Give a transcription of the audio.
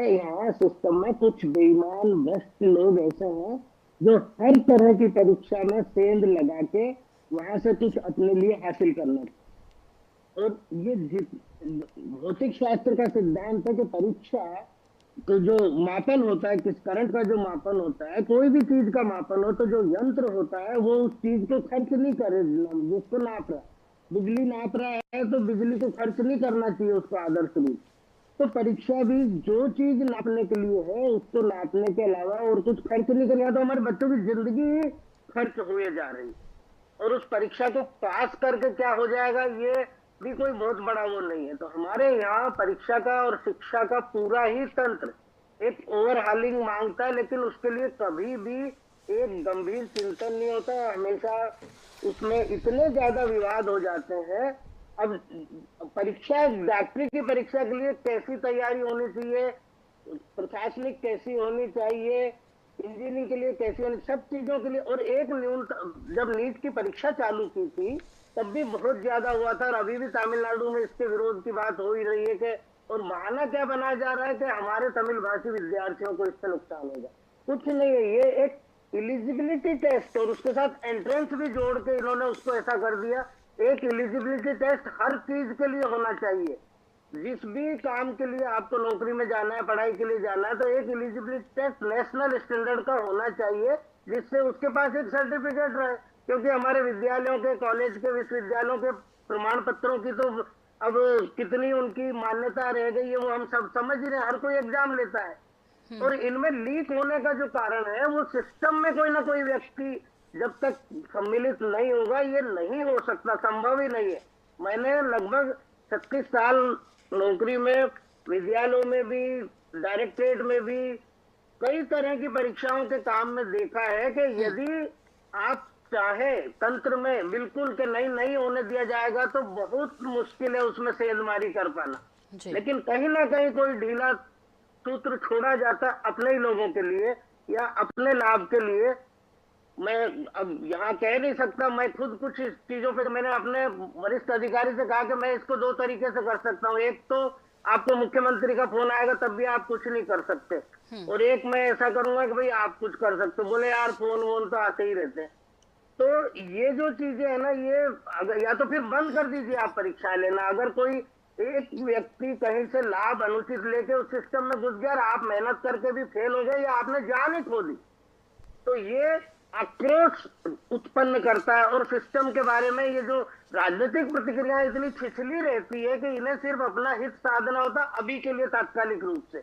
हमारे यहाँ सिस्टम में कुछ बेईमान भ्रष्ट लोग ऐसे हैं जो हर तरह की परीक्षा में सेंध लगा के वहां से कुछ अपने लिए हासिल करना। और ये भौतिक शास्त्र का सिद्धांत है कि परीक्षा तो जो मापन होता है, किस करंट का जो मापन होता है, कोई भी चीज का मापन हो तो जो यंत्र होता है वो उस चीज को खर्च नहीं करे जिसको नाप रहा है। बिजली नाप रहा है तो बिजली को खर्च नहीं करना चाहिए उसको आदर्श रूप। तो परीक्षा भी जो चीज नापने के लिए है उसको नापने के अलावा और कुछ खर्च नहीं करेगा तो हमारे बच्चों की जिंदगी ही खर्च हुए जा रही है। और उस परीक्षा को पास करके क्या हो जाएगा ये भी कोई बहुत बड़ा वो नहीं है। तो हमारे यहाँ परीक्षा का और शिक्षा का पूरा ही तंत्र एक ओवरहालिंग मांगता है, लेकिन उसके लिए कभी भी एक गंभीर चिंतन नहीं होता। हमेशा उसमें इतने ज्यादा विवाद हो जाते हैं। अब परीक्षा, डॉक्टरी की परीक्षा के लिए कैसी तैयारी होनी चाहिए, प्रशासनिक कैसी होनी चाहिए, इंजीनियरिंग के लिए कैसी होनी, सब चीजों के लिए। और एक न्यूनतम, जब नीट की परीक्षा चालू की थी तब भी बहुत ज्यादा हुआ था और अभी भी तमिलनाडु में इसके विरोध की बात हो ही रही है कि, और बहाना क्या बनाया जा रहा है कि हमारे तमिल भाषी विद्यार्थियों को इससे नुकसान होगा। कुछ नहीं है, ये एक एलिजिबिलिटी टेस्ट और उसके साथ एंट्रेंस भी जोड़ के इन्होंने उसको ऐसा कर दिया। एक एलिजिबिलिटी टेस्ट हर चीज के लिए होना चाहिए। जिस भी काम के लिए आपको नौकरी में जाना है, पढ़ाई के लिए जाना है, तो एक एलिजिबिलिटी टेस्ट नेशनल स्टैंडर्ड का होना चाहिए जिससे उसके पास एक सर्टिफिकेट रहे। क्योंकि हमारे विद्यालयों के, कॉलेज के, विश्वविद्यालयों के प्रमाण पत्रों की तो अब कितनी उनकी मान्यता रह गई है वो हम सब समझ ही रहे हैं। हर कोई एग्जाम लेता है और इनमें लीक होने का जो कारण है वो सिस्टम में कोई ना कोई व्यक्ति जब तक सम्मिलित नहीं होगा ये नहीं हो सकता, संभव ही नहीं है। मैंने लगभग 36 साल नौकरी में, विद्यालयों में भी, डायरेक्टरेट में भी कई तरह की परीक्षाओं के काम में देखा है कि यदि आप चाहे तंत्र में बिल्कुल के नहीं नहीं होने दिया जाएगा तो बहुत मुश्किल है उसमें सेंधमारी कर पाना। जी। लेकिन कहीं ना कहीं कोई ढीला सूत्र छोड़ा जाता अपने ही लोगों के लिए या अपने लाभ के लिए। मैं अब यहाँ कह नहीं सकता, मैं खुद कुछ इस चीजों पे मैंने अपने वरिष्ठ अधिकारी से कहा कि मैं इसको दो तरीके से कर सकता हूँ। एक तो आपको मुख्यमंत्री का फोन आएगा तब भी आप कुछ नहीं कर सकते, और एक मैं ऐसा करूंगा कि भाई आप कुछ कर सकते हो। बोले यार फोन वोन तो आते ही रहते हैं। तो ये जो चीजें है ना, ये अगर या तो फिर बंद कर दीजिए आप परीक्षाएं लेना। अगर कोई एक व्यक्ति कहीं से लाभ अनुचित लेके उस सिस्टम में घुस गया और आप मेहनत करके भी फेल हो गए या आपने जान ही खो दी, तो ये आक्रोश उत्पन्न करता है। और सिस्टम के बारे में ये जो राजनीतिक प्रतिक्रिया इतनी छिछली रहती है कि इन्हें सिर्फ अपना हित साधना होता अभी के लिए, तात्कालिक रूप से।